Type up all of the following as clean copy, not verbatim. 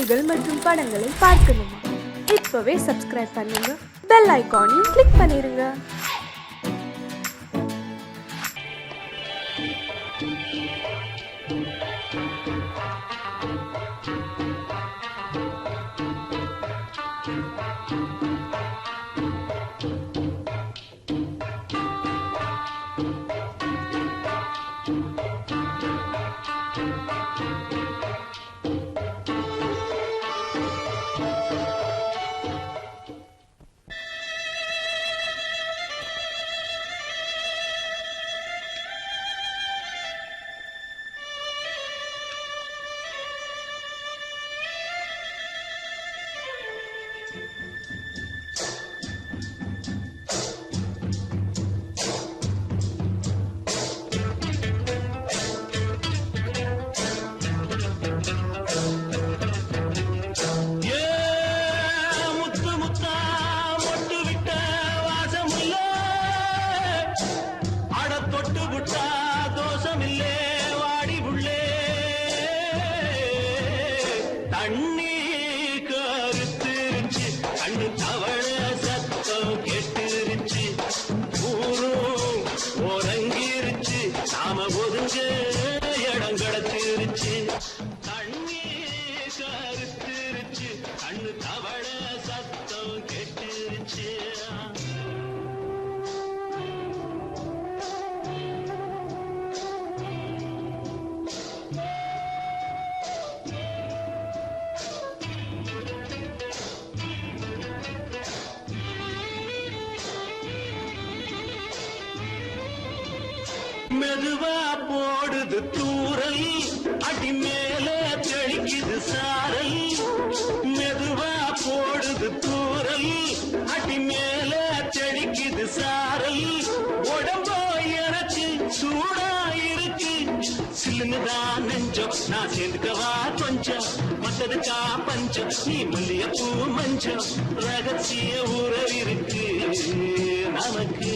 செய்திகள் மற்றும் படங்களை பார்க்கணுமா? இப்பவே சப்ஸ்கிரைப் பண்ணுங்க, பெல் ஐகானையும் கிளிக் பண்ணிருங்க. மெதுவா போடுது தூரல், அடி மேல தெளிக்குது சாரல். மெதுவா போடுது தூரல், அடி மேல தெளிக்குது சாரல். உடம்போ எனக்கு சூடா இருக்கு, சில்லுதான் நெஞ்சம், நான் சேர்ந்துக்கவா கொஞ்சம், மத்ததுக்கா பஞ்சம், நீ மல்லிய பூ மஞ்சம். ரகசிய உறவிருக்கு நமக்கு.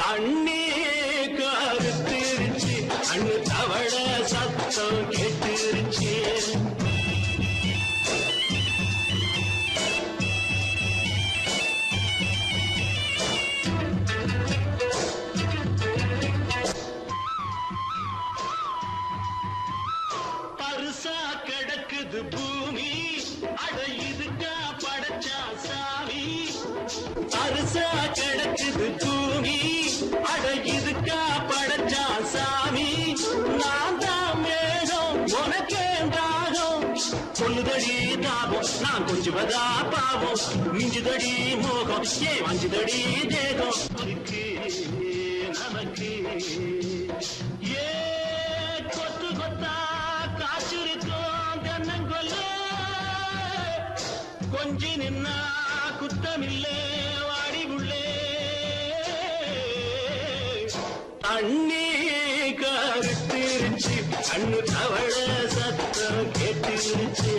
தண்ணி கருத்திருச்சு, அண்ணு தவள சத்தம் கேட்டுருச்சு. பருசா கிடக்குது பூமி, அட இதுக்கா படைச்சா சாமி. பருசா கிடக்குது பூமி, அட இதுக்கா படைச்சா சாமி. நான் தான் மேகம், உனக்கே தாகம், சொல்லுதடி தாபம், நான் கொஞ்சுவதா பாவம். மிஞ்சுதடி மோகம், ஏ வஞ்சுதடி தேகம். நமக்கு ஏ கொத்து கொத்தா காய்ச்சிருக்கோம் தென்னங்கொல்ல, கொஞ்சி நின்னா குத்தமில்லே வாடி உள்ளே. தண்ணி கருத்திருச்சு, கண்ணு தவள சத்தம் கேட்டுருச்சு.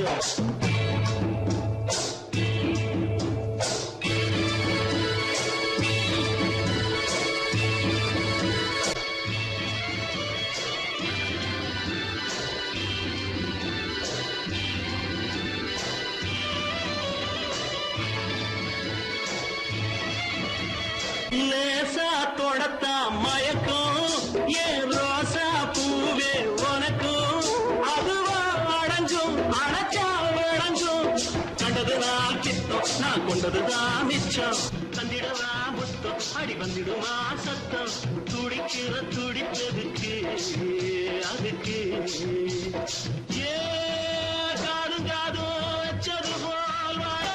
லேசா தொடத்தா மயக்கும், ஏன் ரோசா பூவே உனக்கும். அதுவா அடங்கும், அடைச்சா வழங்கும், கண்டதுதான் கித்தம், நான் கொண்டதுதான் மிச்சம். தந்திடவா புத்தம், அடி வந்திடுமா சத்தம், துடிக்கிற துடிப்பதுக்கு அதுக்கு. ஏ காதும் காதும் வச்சது போல் வாழ,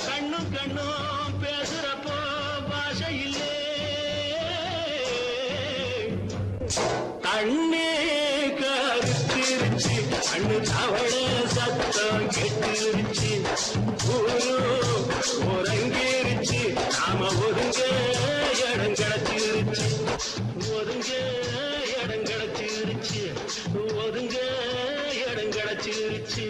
கண்ணும் கண்ணும் பேசுறப்போ பாஷை இல்லே. தண்ணி கருத்திருச்சு, கண்ணு தவள சத்தம் கெட்டுருச்சு. ஒருங்கிருச்சு, நாம ஒதுங்க இடம் கிடைச்சிருச்சு. ஒதுங்க இடம் கிடைச்சிருச்சு, ஒதுங்க இடம் கிடைச்சிருச்சு.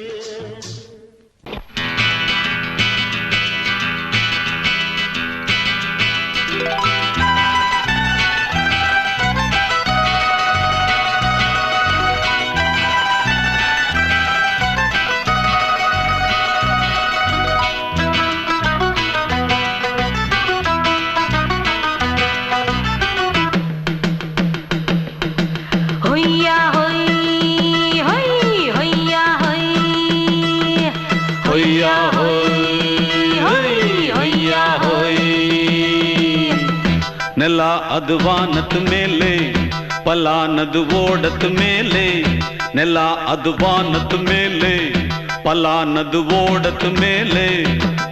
ಹೊಯ್ಯ ಹೋಯ್ ಹೊಯ್ಯ ಹೋಯ್ ನೆಲ ಅದು ವಾನದ ಮೇಲೆ ಪಲಾನದು ಓಡದ ಮೇಲೆ ನೆಲ ಅದು ವಾನದ ಮೇಲೆ பலானது ஓடத்து மேலே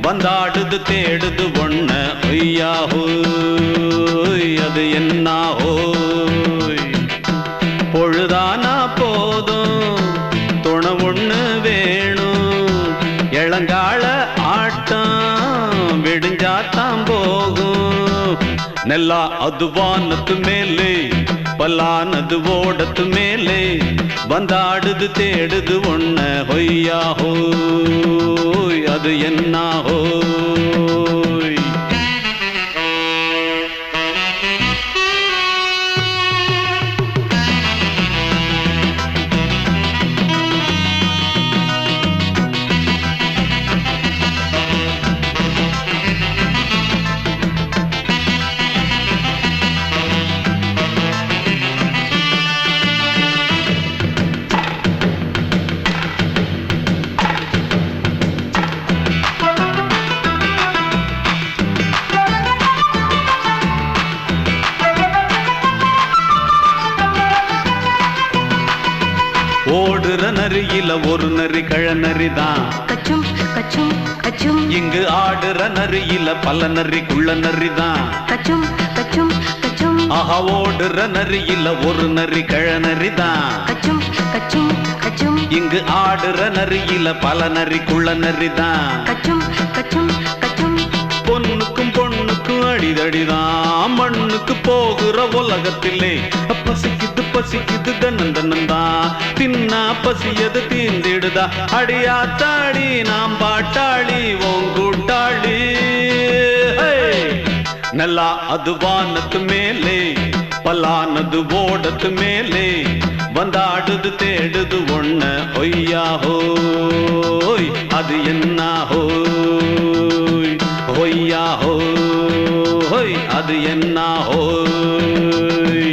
வந்தாடுது தேடுது ஒண்ண ஒய்யா ஹோய் அது என்ன ஹோய் பொழுதானா போதும் துணை ஒண்ணு வேணும் இளங்கால ஆட்டம் விடிஞ்சாத்தான் போகும் நெல்லா அது வானத்து மேலே பலானது ஓடத்து மேலே வந்தாடுது தேடுது ஒண்ண ஹொய்யா ஹோய் அது என்ன ஹோய் ஓடுற நரியில ஒரு நரி கழநரிதான் கச்சும் கச்சும் கச்சும் இங்கு ஆடுற நரியில பல நரி குள்ள நரிதான் கச்சும் கச்சும் கச்சும் ஆஹா ஓடுற நரியில ஒரு நரி கழநரிதான் கச்சும் கச்சும் கச்சும் இங்கு ஆடுற நரியில பல நரி குள்ள நரிதான் கச்சும் கச்சும் கச்சும் பொண்ணுக்கும் பொண்ணுக்கும் அடிதடிதான் மண்ணுக்கு போகிற உலகத்திலே பசிக்குது பசிக்குது தன்னந்தனந்தான் தின்னா பசியது தீந்திடுதா அடியாத்தாடி நாம் பாட்டாளி ஓங்கூட்டாளி நல்லா அது வானத்து மேலே பலானது ஓடத்து மேலே வந்தாடுது தேடுது ஒண்ண ஒய்யா ஹோய் அது என்ன ஹோய் ஒய்யா ஹோய் அது என்ன ஹோய்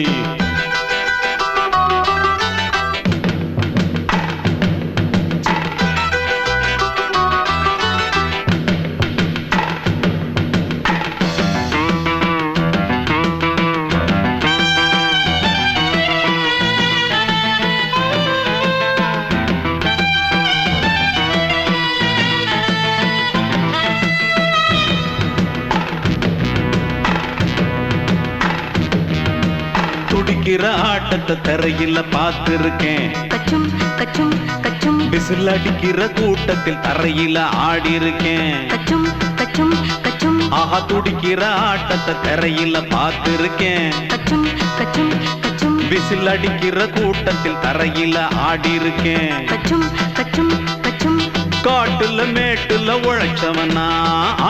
துடிக்கிற ஆட்டத்தை தரையில பார்த்திருக்கேன் கச்சும் கச்சும் கச்சும் விசில் அடிக்கிற கூட்டத்தில் தரையில ஆடி இருக்கேன் கச்சும் கச்சும் கச்சும் ஆஹா துடிக்கிற ஆட்டத்தை தரையில பார்த்திருக்கேன் கச்சும் கச்சும் கச்சும் விசில் அடிக்கிற கூட்டத்தில் தரையில ஆடி இருக்கேன் கச்சும் கச்சும் கச்சும் காட்டுல மேட்டுல உழைச்சவனா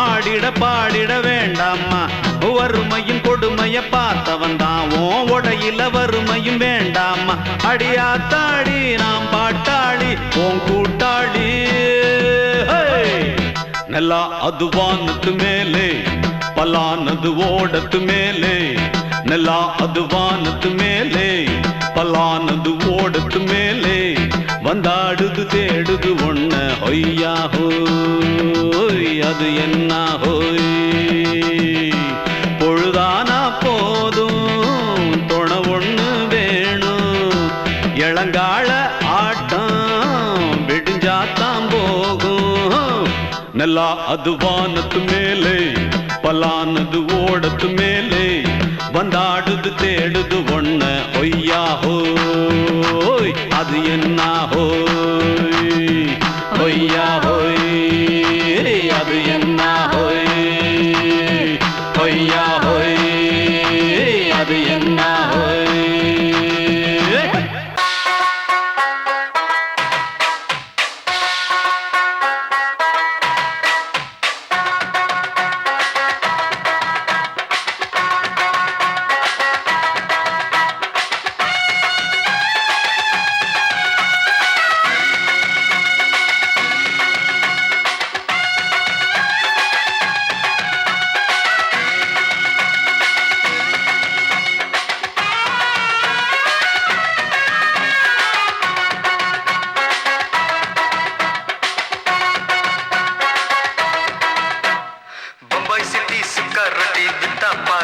ஆடிட பாடிட வேண்டாமா வறுமையும் கொடுமைய பார்த்தவன் தான் ஓ உடையில வறுமையும் வேண்டாமா அடியாத்தாடி நாம் பாட்டாளி ஓன் கூட்டாளி நல்லா அது வானத்து மேலே பலானது ஓடத்து மேலே நல்லா அது வானத்து மேலே பலானது ஓடத்து மேலே வந்தாடுது தேடுது ஒண்ண ஒய்யா ஹோய் அது என்ன ஹோய் பொழுதானா போதும் துணை ஒண்ணு வேணும் இளங்கால ஆட்டம் விடிஞ்சாத்தான் போகும் நல்லா அது வானத்து மேலே பலானது ஓடத்து மேலே வந்தாடுது தேடுது ஒண்ண ஒய்யா ஹோய் அது என்ன ஹோய் ஒய்யா ஹோய் அது என்ன ஹோய் ஒய்யா ஹோய் அது என்ன ஹோய்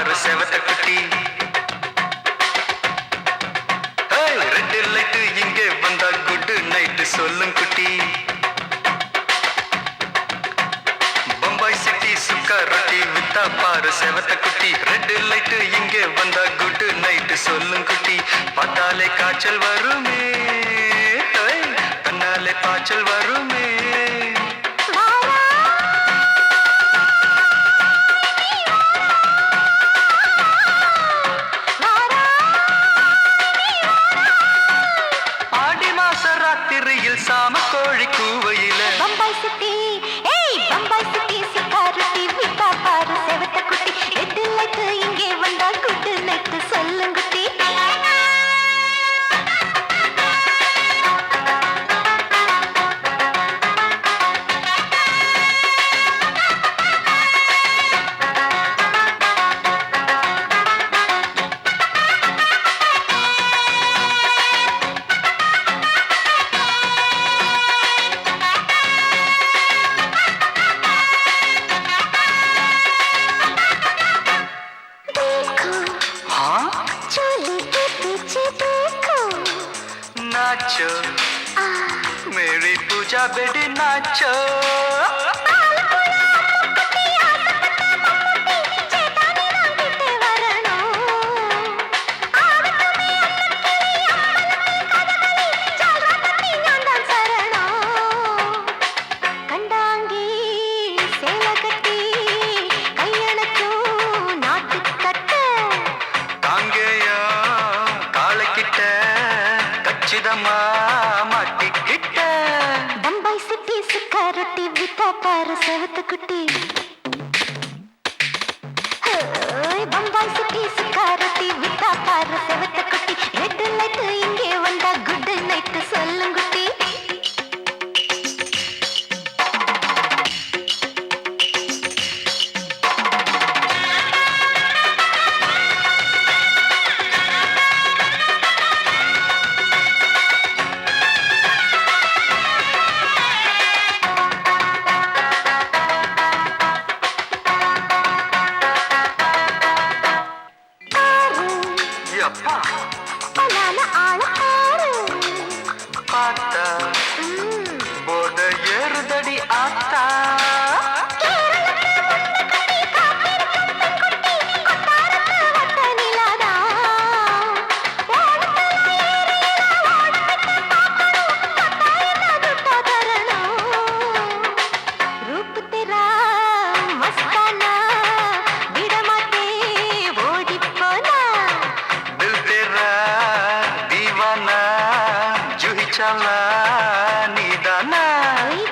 பாரு செவத்த குட்டி. ரெட் லைட் இங்கே வந்தா குட் நைட் சொல்லும் குட்டி. பம்பாய் சிட்டி சுக்கா ரொட்டி வித்தா பாரு செவத்த குட்டி. ரெட் லைட் இங்கே வந்தா குட் நைட் சொல்லும் குட்டி. பார்த்தாலே காய்ச்சல் வருமே, தன்னாலே பாய்ச்சல் வருமே. ஆடி மாச ராத்திரியில் சாம கோழி கூவையில பம்பாய் சிட்டி பம்பாய் சிட்டி சிக்காரட்டி விட்டா பாரு செவத்த குட்டி. ரெட் லைட் இங்கே வந்தா குட் நைட் சொல்லுங்குட்டி. नाचो मेरी पूजा बेटी नाचो. மாட்டிக்கிட்ட பம்பாய் சிட்டி சிக்காரட்டி விட்டா பாரு செவத்த குட்டி. பம்பாய் சிட்டி சிக்காரட்டி விட்டா பாரு செவத்த குட்டி. ரெட் லைட் இங்கே வந்தா குட் நைட் சொல்லுங்குட்டி. பார்த்தா போத ஏறுதடி ஆத்தா.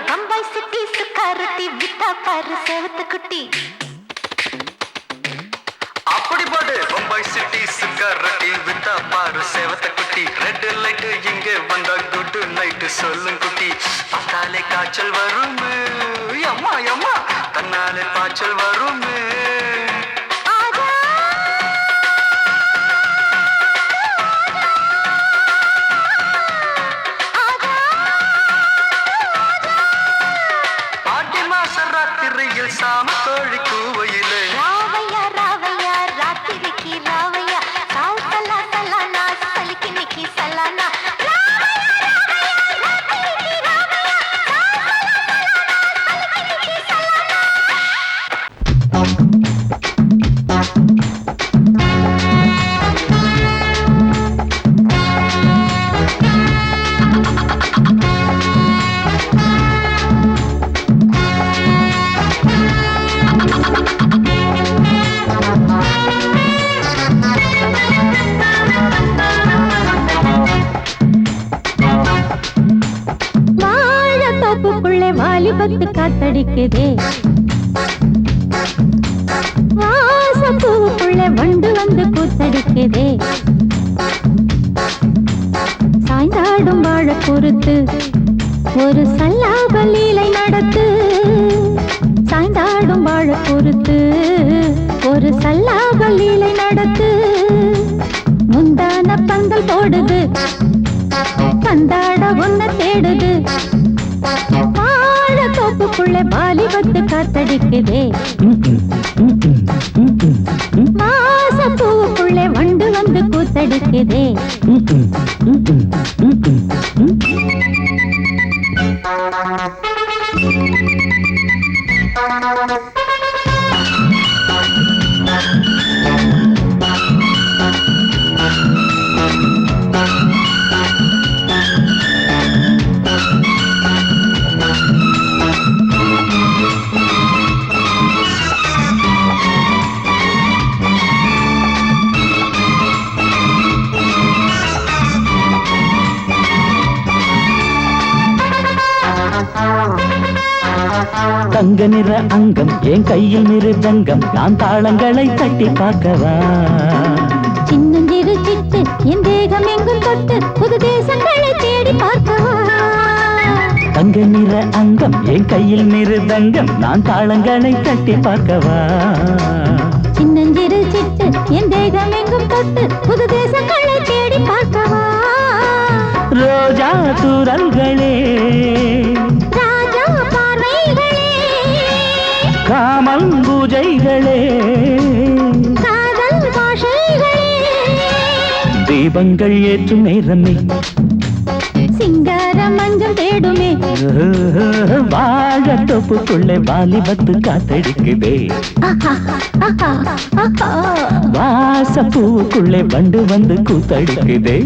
பம்பாய் சிட்டி சுக்காரட்டி விட்டா பாரு செவத்த குட்டி. அப்படி பாடு பம்பாய் சிட்டி சுக்காரட்டி வித்தா பாரு செவத்த குட்டி. ரெட் லைட் இங்கே வந்தா குட் நைட் சொல்லும் குட்டி. பார்த்தாலே காய்ச்சல் வருமே, அம்மா அம்மா தன்னாலே பாய்ச்சல் வருமே. ராத்திரியில் சாம கோழி கூவையிலே ராவையா ராவையா ராத்திரிக்கு ராவையா சால் சலா சலானா சலிக்கு நிக்கி சலானா. வாலிபத்து காத்தடிக்குதே, வாசப்பூவுக்குள்ள வண்டு வந்து கூத்தடிக்குதே. சாய்ந்தாடும் வாழ பொறுத்து ஒரு சல்லாப லீலை நடத்து. சாய்ந்தாடும் வாழ பொறுத்து ஒரு சல்லாப லீலை நடத்து. முந்தான பந்தல் போடுது, பந்தாட ஒன்ன தேடுது. வாழ தோப்புக்குள்ள வாலிபத்து காத்தடிக்குதே. கூத்தடிக்குதே. தங்க நிற அங்கம் என் கையில் மிருதங்கம் நான் தாளங்களை தட்டி பார்க்கவா. சின்னஞ்சிறு சிட்டு என் தேகம் எங்கும் தொட்டு புது தேசங்களை தேடி பார்க்கவா. தங்க நிற அங்கம் என் கையில் மிருதங்கம் நான் தாளங்களை தட்டி பார்க்கவா. சின்னஞ்சிறு சிட்டு என் தேகம் எங்கும் தொட்டு புது தேசங்களை தேடி பார்க்கவா. ரோஜா தூரல்களே ராஜா பார்வைகளே காமல் பூஜைகளே காதல் பாஷைகளே தீபங்கள் ஏற்றும் நேரமே சிங்கார மஞ்சள் தேடுமே. வாழ தொப்புக்குள்ளே வாலிபத்து காத்தடிக்குதே. வாச பூவுக்குள்ளே வண்டு வந்து கூத்தடிக்குதே.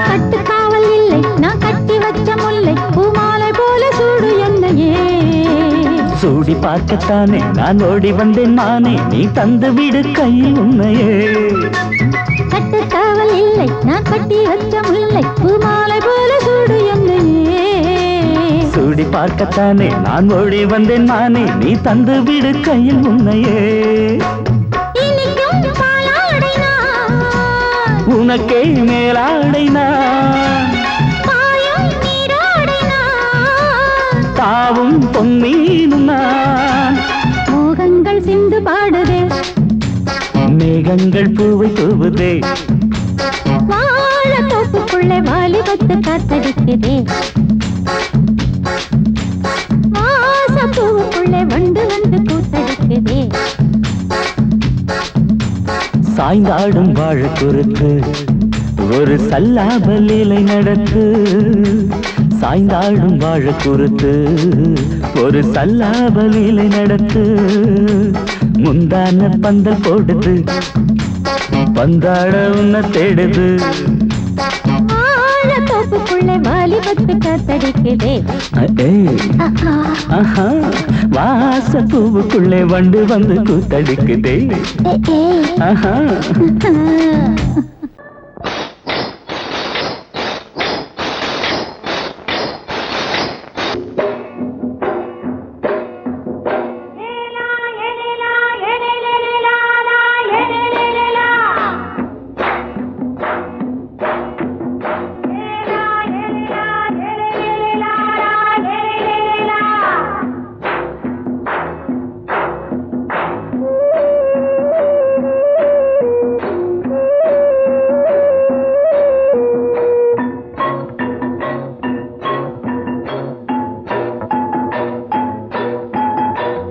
கட்டுக்காவல் இல்லை நான் கட்டி வச்ச முல்லை பூமாலை போல சூடு என்னையே. சூடி பார்க்கத்தானே நான் ஓடி வந்தேன் நானே நீ தந்து விடு கையில் உன்னையே. கட்டுக்காவல் இல்லை நான் கட்டி வச்ச முல்லை பூமாலை போல சூடு என்னையே. சூடி பார்க்கத்தானே நான் ஓடி வந்தேன் நானே நீ தந்து விடு கையில் உன்னையே. இனிக்கும் பாலாடை நான் உனக்கே மேலாடை நான் பாயும் நீரோடை நான் தாவும் பொன்மீனும் நான். மோகங்கள் சிந்து பாடுதே மேகங்கள் பூவை தூவுதே. வாழ தோப்புக்குள்ளே வாலிபத்து காத்தடிக்குதே. வாச பூவுக்குள்ளே வண்டு வந்து கூத்தடிக்குதே. சாய்ந்தாடும் வாழ குறுக்கு ஒரு சல்லாப லீலை நடத்து. சாய்ந்தாடும் வாழ குறுத்து ஒரு சல்லாப லீலை நடத்து. முந்தான பந்தல் போடுது பந்தாட உன்னை தேடுது. வாழ தோப்புக்குள்ளே வாலிபத்து காத்தடிக்குதே. ஆஹா வாச பூவுக்குள்ளே வண்டு வந்து கூத்தடிக்குதே. ஆஹா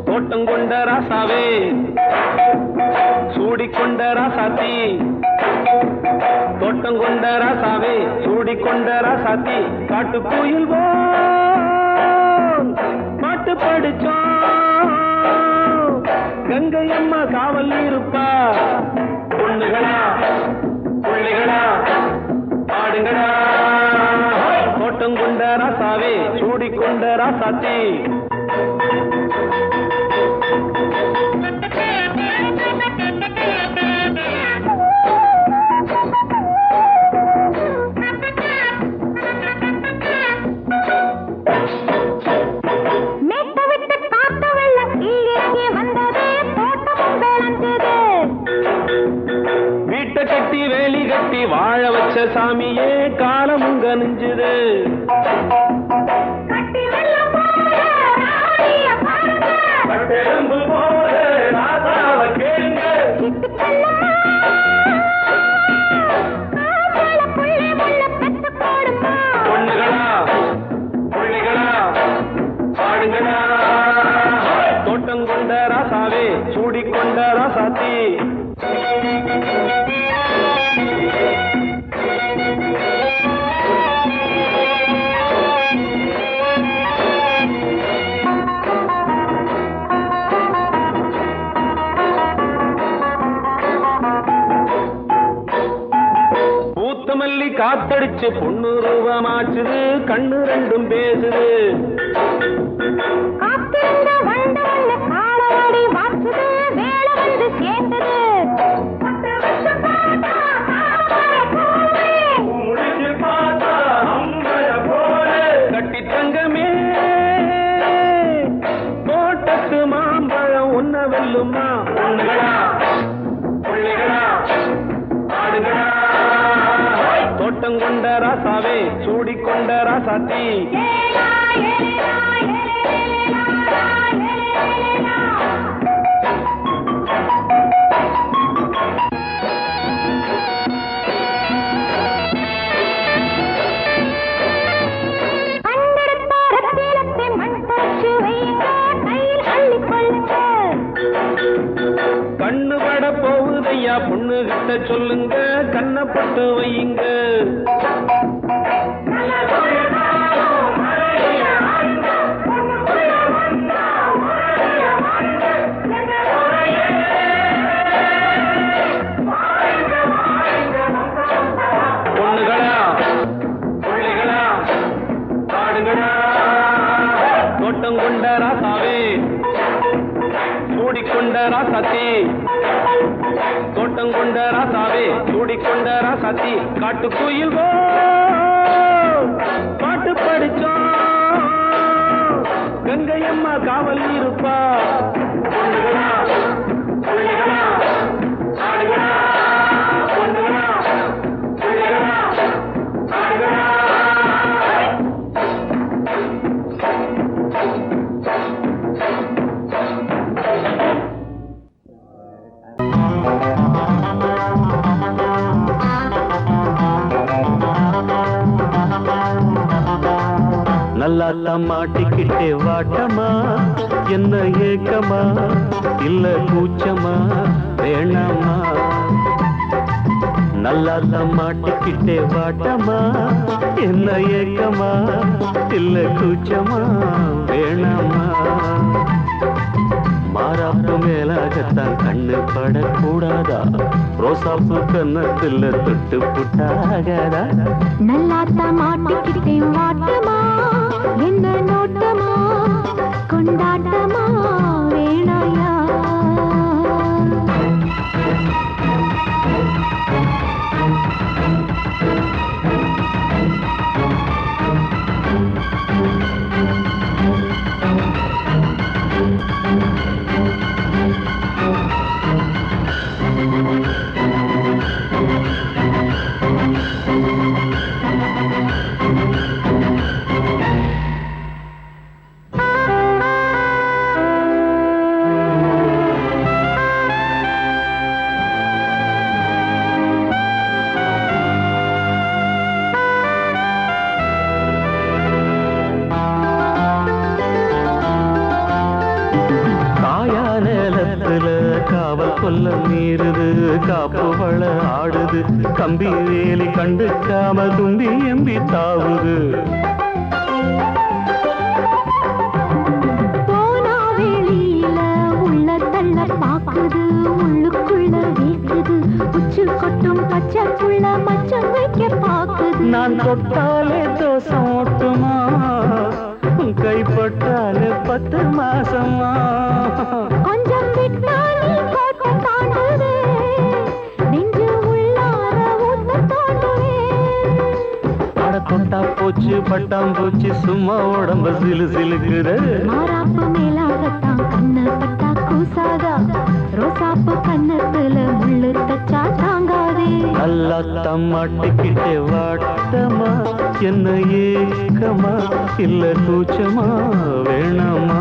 தோட்டங்கொண்ட ராசாவே சூடிக்கொண்ட ராசாத்தி. தோட்டங்கொண்ட ராசாவே சூடிக்கொண்ட ராசாத்தி. காட்டுக்குயில் பாட்டு படிச்சோம் கங்கை அம்மா காவல் இருப்பா. பொண்ணுகளா பிள்ளைகளா ஆடுங்களா. தோட்டங்கொண்ட ராசாவே சூடிக்கொண்ட ராசாத்தி. மேட்ட விட்டு காத்த வெள்ளம் வாழ வச்ச சாமியே காலமும் கனிஞ்சுது. கட்டெலும்பு போல ராசாவ கேளுங்க. பொண்ணுகளா புள்ளிகளா பாடுங்களா. தோட்டம் கொண்ட ராசாவே சூடிக்கொண்ட ராசாத்தி. பூத்தமல்லி காத்தடிச்சு பொண்ணு ரூபமாச்சுது. கண்ணு ரெண்டும் பேசுது. கட்டி தங்கமே தோட்டத்து மாம்பழம் உன்ன வெல்லுமா. பொண்ணுகளா புள்ளிகளா ஆடுகளா. தோட்டம் கொண்ட ராசாவே சூடிக்கொண்ட ராசாத்தி. கண்ணு பட போகுதையா பொண்ணு கிட்ட சொல்லுங்க. கண்ணப்பட்டு வையுங்க. பொண்ணுகளா புள்ளிகளா பாடுங்களா. தோட்டம் கொண்ட ராசாவே சூடிக்கொண்ட ராசாத்தி. தோட்டம் கொண்ட ராசாவே சூடிக்கொண்ட ராசாத்தி. காட்டுக்குயில் பாட்டு படிச்சோம். கங்கையம்மா காவல் இருப்பா. பொண்ணுகளா புள்ளிகளா ஆடுகளா. பொண்ணுகளா புள்ளிகளா ஆடுகளா. நல்லா மாட்டிக்கிட்டே வாட்டமா. என்ன ஏக்கமா இல்ல கூச்சமா வேணாமா. நல்லா மாட்டிக்கிட்டே வாட்டமா. என்ன ஏக்கமா இல்ல கூச்சமா வேணாமா. மாறாப்பு மேலாகத்தான் கண்ணு படக்கூடாதா. ரோசாப்பு கன்னத்துல தொட்டு புட்டாகாதா. நல்லாத்தா மாட்டிக்கிட்டே வாட்டமா. என்ன நோட்டமா கொண்டாட்டமா வேணாயா. கொல்ல மீறுது. காப்பு வள ஆடுது. கம்பி வேலி கண்டுக்காம தும்பி எம்பி தாவுது. போனா வெளியில உள்ள தள்ள பாக்குது. உள்ளுக்குள்ள வீக்குது. உச்சு கொட்டும் பச்சை புள்ள மச்சம் வைக்க பாக்குது. நான் தொட்டாலே தோசம் ஓட்டுமா. கைப்பட்டாலே 10 மாசமா. கொஞ்சம் விட்டா நீ கோட்டை தாண்டுவே. நெஞ்சு உள்ளார ஊத்த தாண்டுவே. அட தொட்டா போச்சு பட்டாம் போச்சு சும்மா உடம்பு சிலு சிலுக்குது. மாறாப்பு மேலாகத்தான் கண்ணு பட்டா கூசாதா. ரோசாப்பு கண்ணத்துல முள்ளு தச்சா தாங்காதே. நல்லா தம்மாட்டிக்கிட்டே வாட்டமா என்ன ஏக்கமா இல்ல கூச்சமா வேணாமா.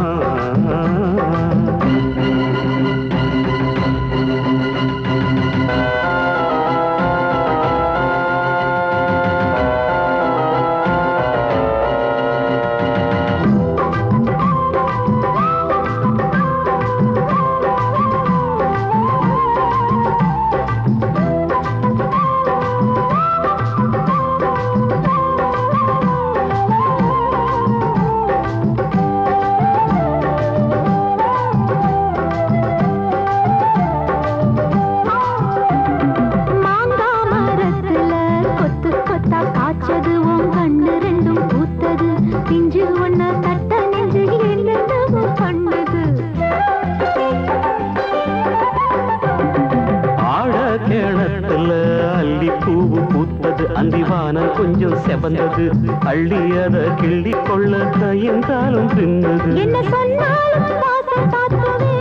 அந்திவானம் கொஞ்சம் செவந்தது அள்ளியத கிள்ளி கொள்ள கையங்காலம் பின்னது. என்ன சொன்னாலும் வாசம் காட்டுவே,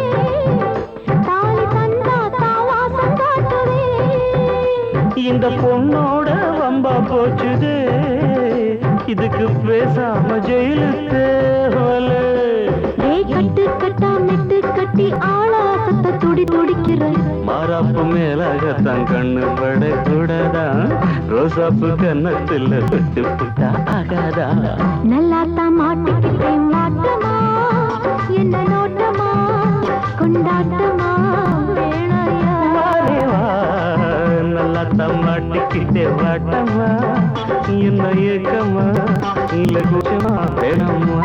தாலி தந்தா தாவாசம் காட்டுவே. இந்த பொண்ணோட வம்பா போச்சுதே, இதுக்கு பேசாம ஜெயிலுக்கு கட்டு கட்டா மெட்டு கட்டி ஆளாசத்தை துடி துடிக்கிற. மாறாப்பு மேலாகத்தான் கண்ணு படக்கூடாதா, ரோசாப்பு கன்னத்துல விட்டு புட்டா ஆகாதா. நல்லாத்தான் மாட்டிக்கிட்டேன் மாட்டமா, என்ன நோட்டமா கொண்டாட்டமா வேணையா. நல்லாத்தான் மாட்டிக்கிட்டே வாட்டமா என்ன ஏக்கமா இல்ல கூச்சமா வேணாமா.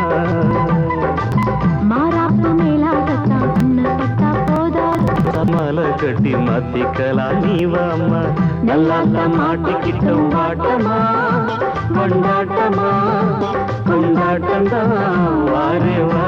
மாறாப்பு மேலாகத்தான் கண்ணு பட்டா போதாது, சமால கட்டி மாத்திக்கலாம் நீ வாமா. நல்லாத்தான் மாட்டிக்கிட்ட வாட்டமா கொண்டாட்டமா கொண்டாட்டம்தான் வாரேவா.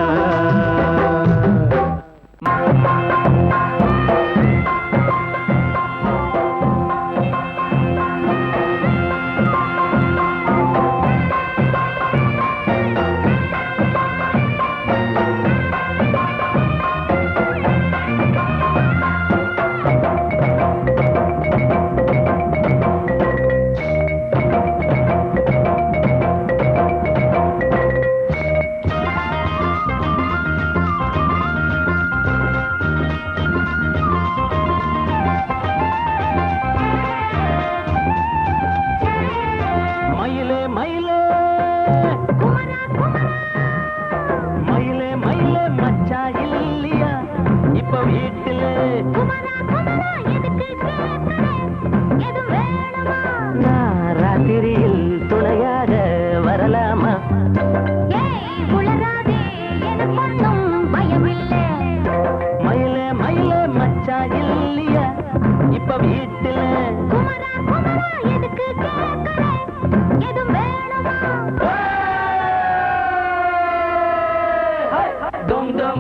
ராத்திரியில் துணையாக வரலாமா? மயிலே மயிலே மச்சா இல்லையா இப்ப வீட்டுல? Dum dum.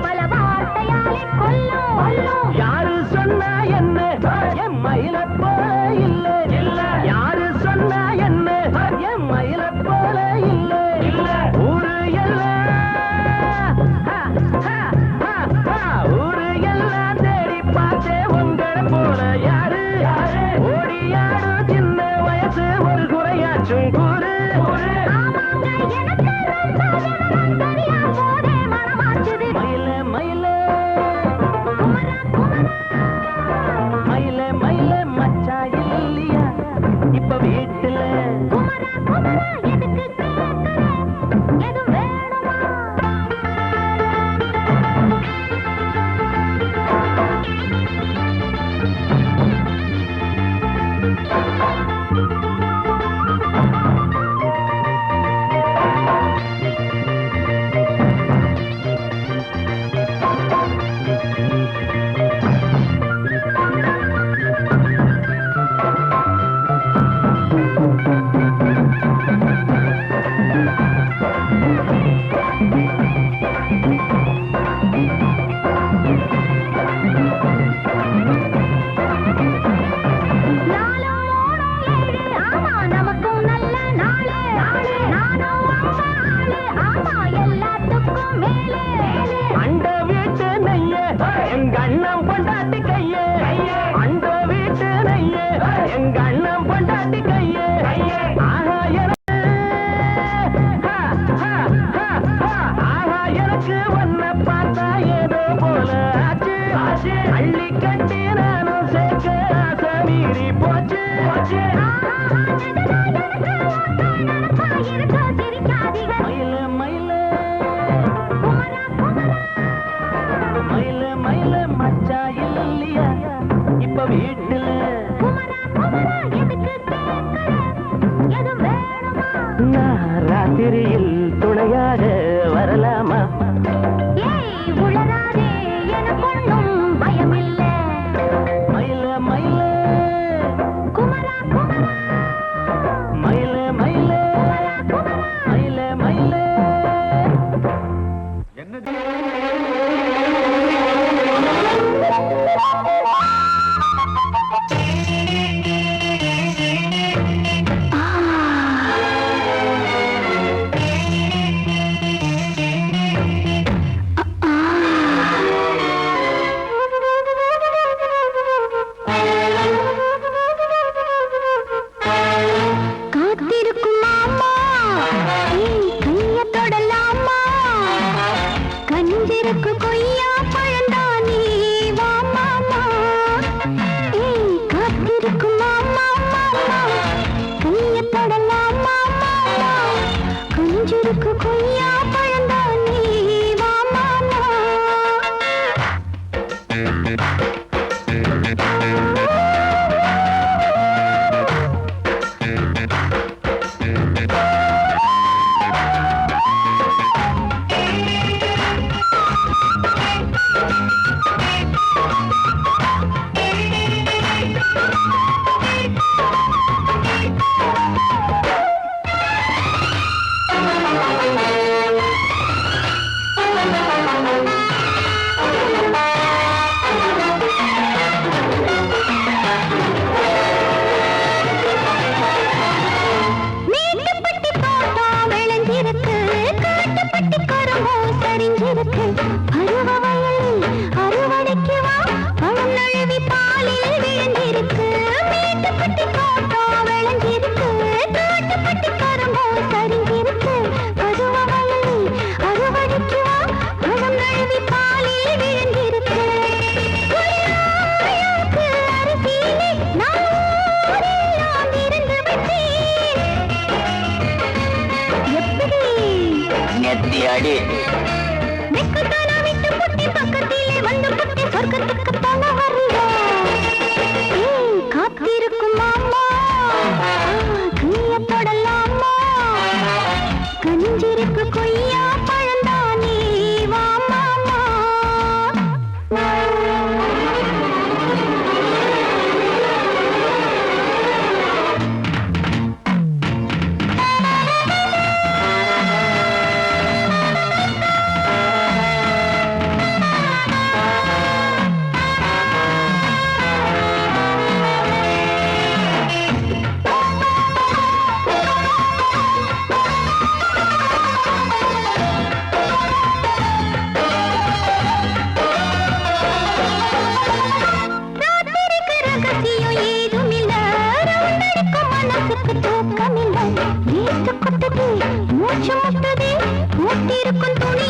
பல வார்த்தையாலே கொல்ல அண்ட வீட்டு நெய்ய எங்க அண்ணன் பொண்டாட்டி கையே அண்ட வீட்டு நெய்ய எங்க அண்ணன் பொண்டாட்டி கையே ஆஹா எனக்கு ஒன்ன பார்த்தா ஏதோ போல ஆச்சு அள்ளி கட்டி நானும் சேர்க்க ஆசை மீறி போச்சு மயில மயில மயில மயில மச்சா இல்லையா இப்ப வீட்டுல நான் ராத்திரியில் துணையாக வரலாமா மயில மயில மயில மயில மயில மயில காத்திருக்கும் மாமா கைய தொடலாமா கஞ்சிருக்கு கொய்யா பழந்தானே வா மாமா காத்திருக்கும் மாமா மாமா கைய தொடலாமா மாமா கஞ்சிருக்கு கொய்யா பழந்தானே வா மாமா மேட்டுப்பட்டி தோட்டம் விளைஞ்சிருக்கு காட்டுப்பட்டி கரும்போ சரிஞ்சிருக்கு பருவ வயலில் அறுவடைக்கு வா பழம் நழுவி பாலில் விழுந்திருக்கு மேட்டுப்பட்டி தோட்டம் விளைஞ்சிருக்கு காட்டுப்பட்டி கரும்போ சரிஞ்சிருக்கு பருவ வயலில் அறுவடைக்கு வா பழம் நழுவி பாலில் விழுந்திருக்கு அரிசியிலே நான் ஊரெல்லாம் இருந்து விட்டேன் எப்படி நெத்தியாடி நெக்குத்தானா விட்டு புட்டி பக்கத்திலே வந்து புட்டி சொர்க்கத்துக்கு தான வருவா காத்திருக்கும் மாமா கைய தொடலாமா கஞ்சிருக்கு கொய்யா பழந்தானே வா மாமா ராத்திரிக்கு ரகசியம் ஏதுமில்ல ரவுண்டடிக்கும் மனசுக்கு தூக்கமில்லை நேற்று கொட்டது மூச்சு முட்டது மூட்டிருக்கும் துணி